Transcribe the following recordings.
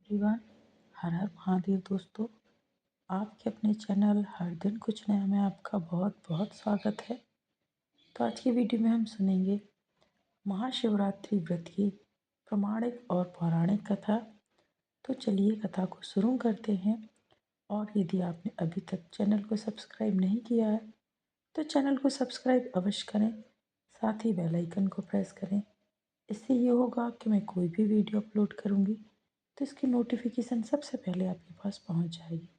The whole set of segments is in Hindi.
एवरीवन। हर हर महादेव दोस्तों। आपके अपने चैनल हर दिन कुछ नया में आपका बहुत बहुत स्वागत है। तो आज की वीडियो में हम सुनेंगे महाशिवरात्रि व्रत की प्रमाणिक और पौराणिक कथा। तो चलिए कथा को शुरू करते हैं। और यदि आपने अभी तक चैनल को सब्सक्राइब नहीं किया है तो चैनल को सब्सक्राइब अवश्य करें, साथ ही बेल आइकन को प्रेस करें। इससे ये होगा कि मैं कोई भी वीडियो अपलोड करूँगी तो इसकी नोटिफिकेशन सबसे पहले आपके पास पहुंच जाएगी।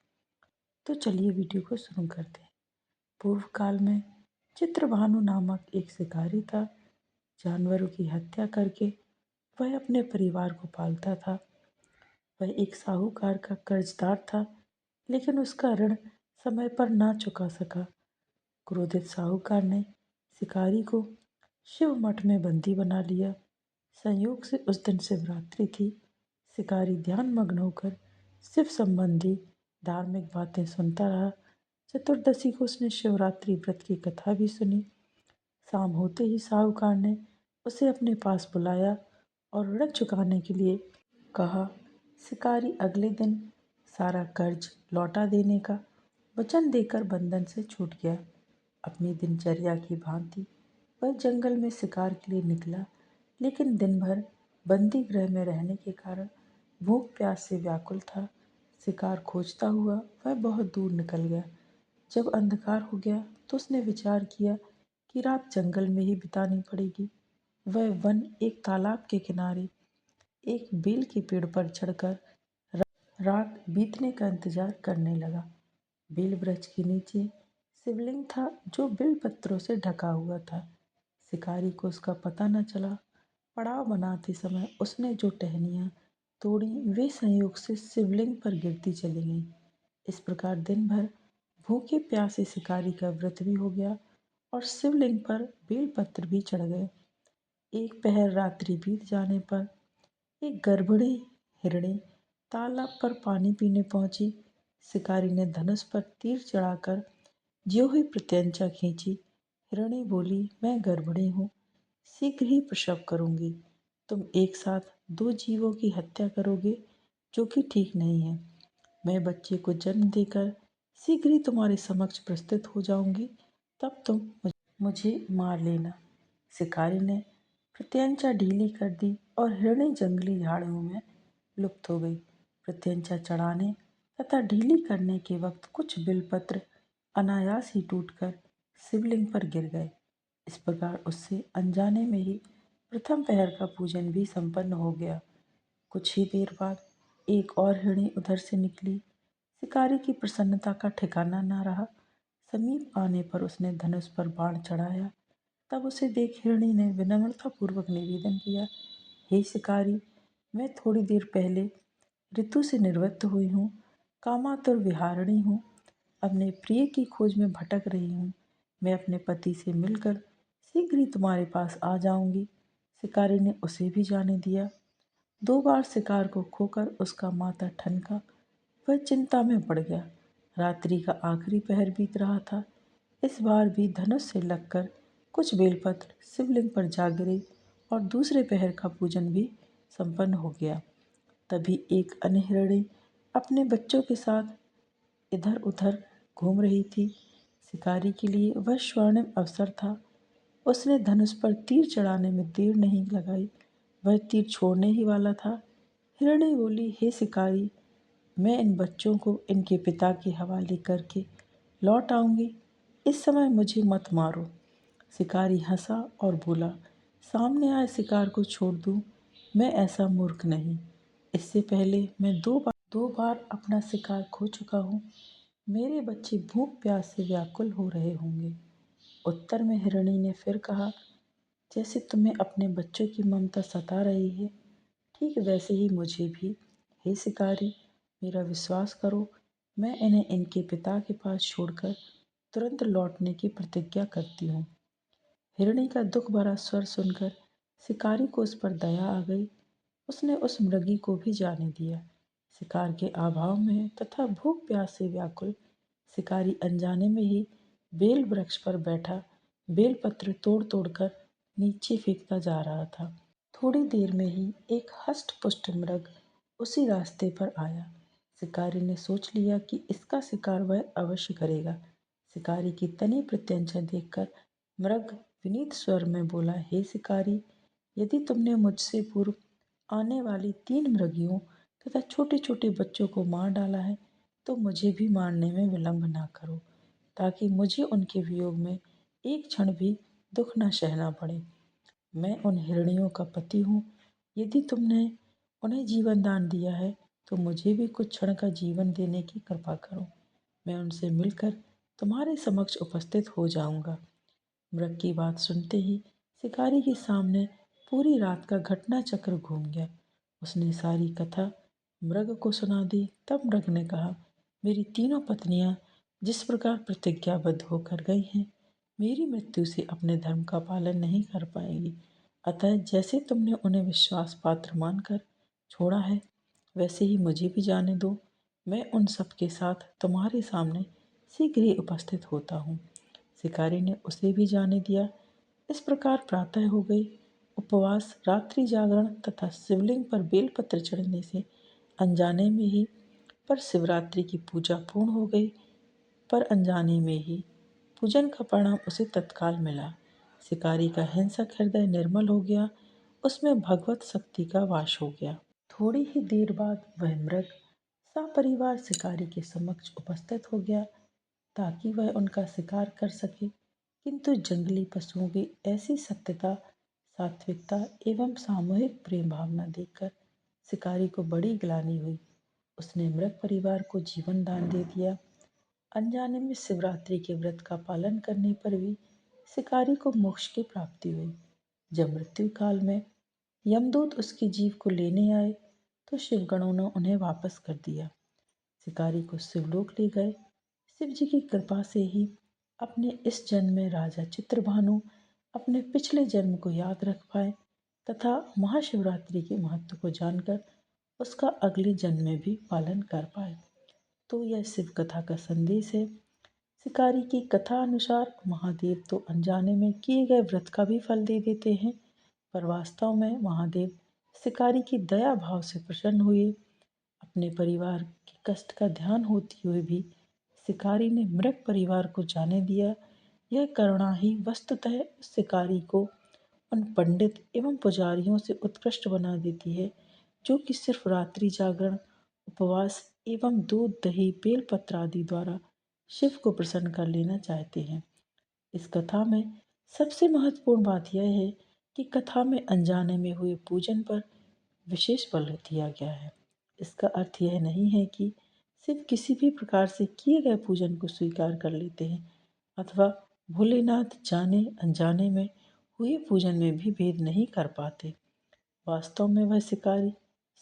तो चलिए वीडियो को शुरू करते हैं। पूर्व काल में चित्रभानु नामक एक शिकारी था। जानवरों की हत्या करके वह अपने परिवार को पालता था। वह एक साहूकार का कर्जदार था, लेकिन उसका ऋण समय पर ना चुका सका। क्रोधित साहूकार ने शिकारी को शिव मठ में बंदी बना लिया। संयोग से उस दिन शिवरात्रि थी। शिकारी ध्यान मग्न होकर शिव संबंधी धार्मिक बातें सुनता रहा। चतुर्दशी को उसने शिवरात्रि व्रत की कथा भी सुनी। शाम होते ही साहूकार ने उसे अपने पास बुलाया और ऋण चुकाने के लिए कहा। शिकारी अगले दिन सारा कर्ज लौटा देने का वचन देकर बंधन से छूट गया। अपनी दिनचर्या की भांति वह जंगल में शिकार के लिए निकला, लेकिन दिन भर बंदी गृह में रहने के कारण भूख प्यास से व्याकुल था। शिकार खोजता हुआ वह बहुत दूर निकल गया। जब अंधकार हो गया तो उसने विचार किया कि रात जंगल में ही बितानी पड़ेगी। वह वन एक तालाब के किनारे एक बेल के पेड़ पर चढ़कर रात बीतने का इंतजार करने लगा। बेल वृक्ष के नीचे शिवलिंग था जो बिल पत्रों से ढका हुआ था। शिकारी को उसका पता न चला। पड़ाव बनाते समय उसने जो टहनियाँ तोड़ी वे संयोग से शिवलिंग पर गिरती चली गईं। इस प्रकार दिन भर भूखे प्यासे शिकारी का व्रत भी हो गया और शिवलिंग पर बेलपत्र भी चढ़ गए। एक पहर रात्रि बीत जाने पर एक गर्भणी हिरणी तालाब पर पानी पीने पहुंची। शिकारी ने धनुष पर तीर चढ़ाकर ज्यों ही प्रत्यंचा खींची। हिरणी बोली, मैं गर्भिणी हूँ, शीघ्र ही प्रसव करूंगी। तुम एक साथ दो जीवों की हत्या करोगे, जो कि ठीक नहीं है। मैं बच्चे को जन्म देकर शीघ्र ही तुम्हारे समक्ष प्रस्तुत हो जाऊंगी, तब तुम मुझे मार लेना। शिकारी ने प्रत्यंचा ढीली कर दी और हिरणी जंगली झाड़ियों में लुप्त हो गई। प्रत्यंचा चढ़ाने तथा ढीली करने के वक्त कुछ बिलपत्र अनायास ही टूटकर शिवलिंग पर गिर गए। इस प्रकार उससे अनजाने में ही प्रथम पहर का पूजन भी संपन्न हो गया। कुछ ही देर बाद एक और हिरणी उधर से निकली। शिकारी की प्रसन्नता का ठिकाना न रहा। समीप आने पर उसने धनुष पर बाण चढ़ाया। तब उसे देख हिरणी ने विनम्रतापूर्वक निवेदन किया, हे शिकारी, मैं थोड़ी देर पहले ऋतु से निवृत्त हुई हूँ, कामातुर विहारिणी हूँ, अपने प्रिय की खोज में भटक रही हूँ। मैं अपने पति से मिलकर शीघ्र ही तुम्हारे पास आ जाऊंगी। शिकारी ने उसे भी जाने दिया। दो बार शिकार को खोकर उसका माथा ठनका। वह चिंता में पड़ गया। रात्रि का आखिरी पहर बीत रहा था। इस बार भी धनुष से लगकर कुछ बेलपत्र शिवलिंग पर जा गिरे और दूसरे पहर का पूजन भी संपन्न हो गया। तभी एक अन्य हिरणी अपने बच्चों के साथ इधर उधर घूम रही थी। शिकारी के लिए वह स्वर्णिम अवसर था। उसने धनुष पर तीर चढ़ाने में देर नहीं लगाई। वह तीर छोड़ने ही वाला था। हिरणी बोली, हे शिकारी, मैं इन बच्चों को इनके पिता के हवाले करके लौट आऊंगी। इस समय मुझे मत मारो। शिकारी हंसा और बोला, सामने आए शिकार को छोड़ दूं? मैं ऐसा मूर्ख नहीं। इससे पहले मैं दो बार अपना शिकार खो चुका हूँ। मेरे बच्चे भूख प्यास से व्याकुल हो रहे होंगे। उत्तर में हिरणी ने फिर कहा, जैसे तुम्हें अपने बच्चों की ममता सता रही है, ठीक वैसे ही मुझे भी। हे शिकारी, मेरा विश्वास करो, मैं इन्हें इनके पिता के पास छोड़कर तुरंत लौटने की प्रतिज्ञा करती हूँ। हिरणी का दुख भरा स्वर सुनकर शिकारी को उस पर दया आ गई। उसने उस मृगी को भी जाने दिया। शिकार के अभाव में तथा भूख प्यास से व्याकुल शिकारी अनजाने में ही बेल वृक्ष पर बैठा बेल पत्र तोड़ तोड़कर नीचे फेंकता जा रहा था। थोड़ी देर में ही एक हष्ट पुष्ट मृग उसी रास्ते पर आया। शिकारी ने सोच लिया कि इसका शिकार वह अवश्य करेगा। शिकारी की तनी प्रत्यंचा देखकर मृग विनीत स्वर में बोला, हे शिकारी, यदि तुमने मुझसे पूर्व आने वाली 3 मृगियों तथा छोटे छोटे बच्चों को मार डाला है तो मुझे भी मारने में विलंब ना करो, ताकि मुझे उनके वियोग में एक क्षण भी दुख न सहना पड़े। मैं उन हिरणियों का पति हूँ। यदि तुमने उन्हें जीवन दान दिया है तो मुझे भी कुछ क्षण का जीवन देने की कृपा करो। मैं उनसे मिलकर तुम्हारे समक्ष उपस्थित हो जाऊंगा। मृग की बात सुनते ही शिकारी के सामने पूरी रात का घटना चक्र घूम गया। उसने सारी कथा मृग को सुना दी। तब मृग ने कहा, मेरी तीनों पत्नियां जिस प्रकार प्रतिज्ञाबद्ध होकर गई हैं, मेरी मृत्यु से अपने धर्म का पालन नहीं कर पाएंगी। अतः जैसे तुमने उन्हें विश्वास पात्र मानकर छोड़ा है, वैसे ही मुझे भी जाने दो। मैं उन सब के साथ तुम्हारे सामने शीघ्र ही उपस्थित होता हूँ। शिकारी ने उसे भी जाने दिया। इस प्रकार प्रातः हो गई। उपवास, रात्रि जागरण तथा शिवलिंग पर बेलपत्र चढ़ने से अनजाने में ही पर शिवरात्रि की पूजा पूर्ण हो गई। पर अनजाने में ही पूजन का परिणाम उसे तत्काल मिला। शिकारी का हिंसक हृदय निर्मल हो गया, उसमें भगवत शक्ति का वास हो गया। थोड़ी ही देर बाद वह मृग सपरिवार शिकारी के समक्ष उपस्थित हो गया ताकि वह उनका शिकार कर सके। किंतु जंगली पशुओं की ऐसी सत्यता, सात्विकता एवं सामूहिक प्रेम भावना देखकर शिकारी को बड़ी ग्लानि हुई। उसने मृग परिवार को जीवन दान दे दिया। अनजाने में शिवरात्रि के व्रत का पालन करने पर भी शिकारी को मोक्ष की प्राप्ति हुई। जब मृत्यु काल में यमदूत उसके जीव को लेने आए तो शिवगणों ने उन्हें वापस कर दिया। शिकारी को शिवलोक ले गए। शिव जी की कृपा से ही अपने इस जन्म में राजा चित्रभानु अपने पिछले जन्म को याद रख पाए तथा महाशिवरात्रि के महत्व को जानकर उसका अगले जन्म में भी पालन कर पाए। तो यह शिव कथा का संदेश है। शिकारी की कथा अनुसार महादेव तो अनजाने में किए गए व्रत का भी फल दे देते हैं, पर वास्तव में महादेव शिकारी की दया भाव से प्रसन्न हुए। अपने परिवार के कष्ट का ध्यान होते हुए भी शिकारी ने मृग परिवार को जाने दिया। यह करुणा ही वस्तुतः शिकारी को उन पंडित एवं पुजारियों से उत्कृष्ट बना देती है जो कि सिर्फ रात्रि जागरण, उपवास एवं दूध दही बेलपत्र आदि द्वारा शिव को प्रसन्न कर लेना चाहते हैं। इस कथा में सबसे महत्वपूर्ण बात यह है कि कथा में अनजाने में हुए पूजन पर विशेष बल दिया गया है। इसका अर्थ यह नहीं है कि सिर्फ किसी भी प्रकार से किए गए पूजन को स्वीकार कर लेते हैं अथवा भोलेनाथ जाने अनजाने में हुए पूजन में भी भेद नहीं कर पाते। वास्तव में वह शिकारी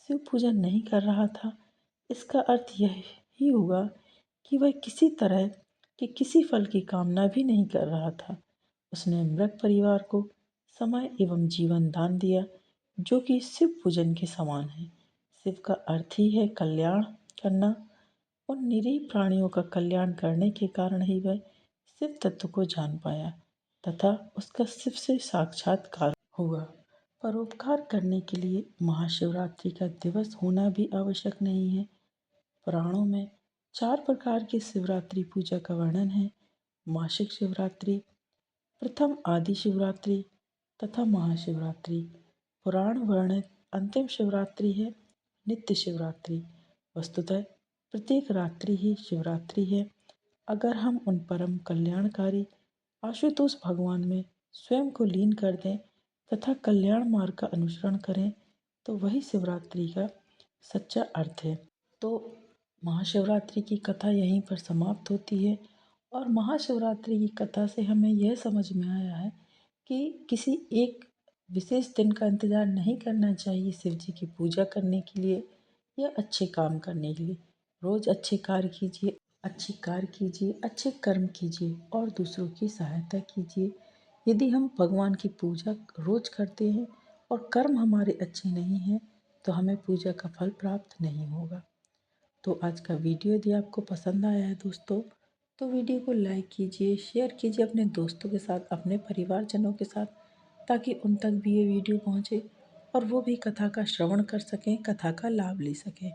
शिव पूजन नहीं कर रहा था। इसका अर्थ यह ही हुआ कि वह किसी तरह के किसी फल की कामना भी नहीं कर रहा था। उसने मृग परिवार को समय एवं जीवन दान दिया, जो कि शिव पूजन के समान है। शिव का अर्थ ही है कल्याण करना। उन निरीह प्राणियों का कल्याण करने के कारण ही वह शिव तत्व को जान पाया तथा उसका शिव से साक्षात्कार हुआ। परोपकार करने के लिए महाशिवरात्रि का दिवस होना भी आवश्यक नहीं है। पुराणों में 4 प्रकार की शिवरात्रि पूजा का वर्णन है। मासिक शिवरात्रि, प्रथम आदि शिवरात्रि तथा महाशिवरात्रि। पुराण वर्णित अंतिम शिवरात्रि है नित्य शिवरात्रि। वस्तुतः प्रत्येक रात्रि ही शिवरात्रि है। अगर हम उन परम कल्याणकारी आशुतोष भगवान में स्वयं को लीन कर दें तथा कल्याण मार्ग का अनुसरण करें तो वही शिवरात्रि का सच्चा अर्थ है। तो महाशिवरात्रि की कथा यहीं पर समाप्त होती है और महाशिवरात्रि की कथा से हमें यह समझ में आया है कि किसी एक विशेष दिन का इंतज़ार नहीं करना चाहिए शिव जी की पूजा करने के लिए या अच्छे काम करने के लिए। रोज़ अच्छे कार्य कीजिए, अच्छे कर्म कीजिए और दूसरों की सहायता कीजिए। यदि हम भगवान की पूजा रोज़ करते हैं और कर्म हमारे अच्छे नहीं हैं तो हमें पूजा का फल प्राप्त नहीं होगा। तो आज का वीडियो यदि आपको पसंद आया है दोस्तों, तो वीडियो को लाइक कीजिए, शेयर कीजिए अपने दोस्तों के साथ, अपने परिवारजनों के साथ, ताकि उन तक भी ये वीडियो पहुँचे और वो भी कथा का श्रवण कर सकें, कथा का लाभ ले सकें।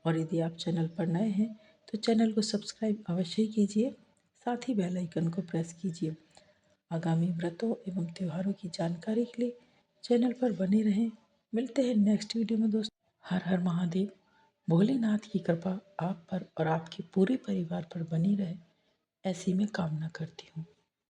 और यदि आप चैनल पर नए हैं तो चैनल को सब्सक्राइब अवश्य ही कीजिए, साथ ही बेल आइकन को प्रेस कीजिए। आगामी व्रतों एवं त्योहारों की जानकारी के लिए चैनल पर बने रहें। मिलते हैं नेक्स्ट वीडियो में दोस्तों। हर हर महादेव। भोलेनाथ की कृपा आप पर और आपके पूरे परिवार पर बनी रहे, ऐसी मैं कामना करती हूँ।